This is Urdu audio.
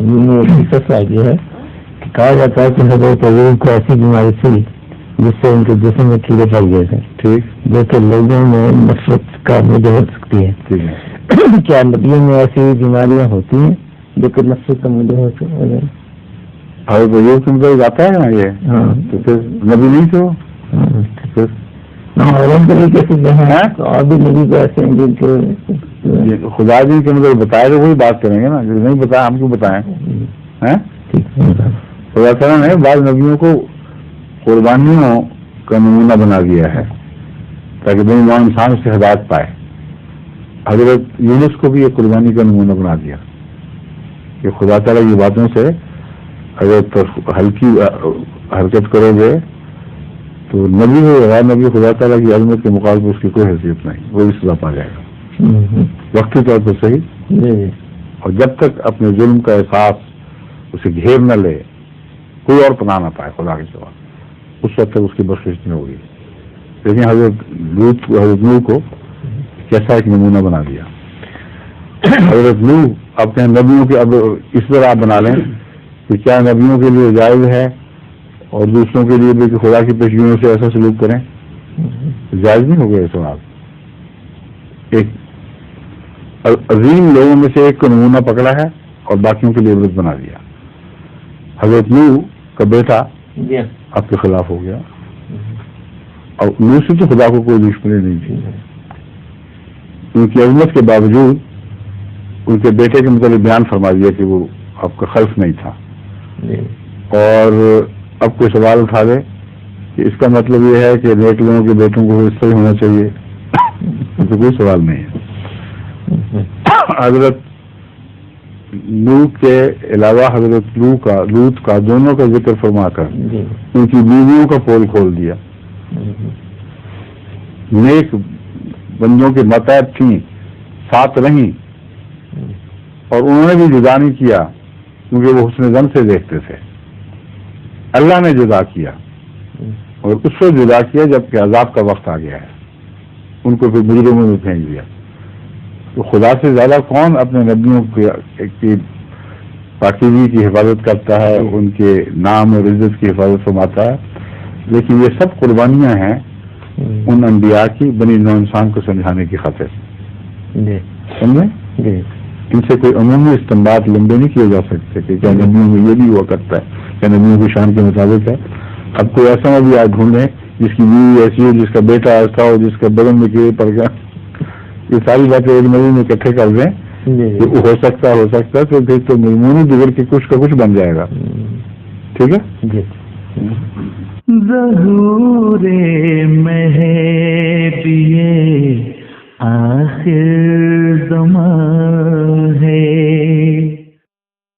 یہ ہے کہ کہا جاتا ہے کہ حضرت ایوب کو ایسی بیماری تھی جس سے ان کے جسم میں کیڑے پڑ گئے تھے، ٹھیک، جو کہ لوگوں میں نفرت کا موجب ہو سکتی ہے۔ کیا نبیوں میں ایسی بیماریاں ہوتی ہیں جو کہ نفرت کا موجب ہو سکتی ہے؟ حضرت ایوب تم کو جاتا ہے نا یہ، ہاں، تو پھر نبی نہیں تھے وہ، پھر اور طریقے سے اور بھی نبی کو ایسے ہیں جن کے خدا جی کے مطلب بتائے تو وہی بات کریں گے نا، جو نہیں بتایا ہم کو بتائیں۔ خدا تعالیٰ نے بعض نبیوں کو قربانیوں کا نمونہ بنا دیا ہے تاکہ بے ایمان انسان اس سے ہدایت پائے۔ حضرت یونس کو بھی ایک قربانی کا نمونہ بنا دیا کہ خدا تعالیٰ کی باتوں سے اگر ہلکی حرکت کرو گے تو نبی ہو غیر نبی خدا تعالیٰ کی عظمت کے مقابلے اس کی کوئی حیثیت نہیں، وہ بھی سزا پا جائے گا وقتی طور پر صحیح۔ اور جب تک اپنے ظلم کا احساس اسے گھیر نہ لے، کوئی اور پناہ نہ پائے خدا کے سوا، اس وقت تک اس کی بخشش نہیں ہوگی۔ لیکن حضرت نوح کو کیسا ایک نمونہ بنا دیا۔ حضرت نوح اپنے نبیوں کے، اب اس طرح آپ بنا لیں کہ کیا نبیوں کے لیے جائز ہے اور دوسروں کے لیے بھی کہ خدا کی پیشگیوں سے ایسا سلوک کریں؟ جائز نہیں ہو گیا یہ سوال۔ ایک عظیم لوگوں میں سے ایک کو نمونہ پکڑا ہے اور باقیوں کے لیے عبرت بنا دیا۔ حضرت نوح کا بیٹا آپ کے خلاف ہو گیا اور نوح سے تو خدا کو کوئی دشمنی نہیں تھی، ان کی عظمت کے باوجود ان کے بیٹے کے متعلق بیان فرما دیا کہ وہ آپ کا خلف نہیں تھا، اور اب کوئی سوال اٹھا دے کہ اس کا مطلب یہ ہے کہ نیک لوگوں کے بیٹوں کو اس طرح ہونا چاہیے، تو کوئی سوال نہیں ہے۔ حضرت نوح کے علاوہ حضرت لوط کا دونوں کا ذکر فرما کر ان کی بیویوں کا پول کھول دیا۔ نیک بندوں کے متعب تھیں، ساتھ رہیں، اور انہوں نے بھی جدا نہیں کیا کیونکہ وہ حسن ظن سے دیکھتے تھے۔ اللہ نے جدا کیا اور اس کو جدا کیا جبکہ عذاب کا وقت آ گیا ہے، ان کو پھر مجرموں میں پھینک دیا۔ تو خدا سے زیادہ کون اپنے نبیوں کی پاکیزگی کی حفاظت کرتا ہے، ان کے نام اور عزت کی حفاظت فرماتا ہے؟ لیکن یہ سب قربانیاں ہیں ان انبیاء کی بنی نوع انسان کو سمجھانے کی خاطر، سمجھیں؟ ان سے کوئی عمومی استنباط لمبے نہیں کیے جا سکتے کہ کیا نبیوں میں یہ بھی ہوا کرتا ہے، کیا نبیوں کی شان کے مطابق ہے۔ اب کوئی ایسا نبی آج ڈھونڈے جس کی بیوی ایسی ہو، جس کا بیٹا ایسا ہو، جس کا بدن میں کیڑے پڑ گیا، یہ ساری باتیں ایک نبی میں اکٹھے کر دیں تو ہو سکتا ہے تو پھر تو مضمون بگڑ کے کچھ کا کچھ بن جائے گا۔ ٹھیک ہے؟ ظہور مہدی آخر زمان ہے،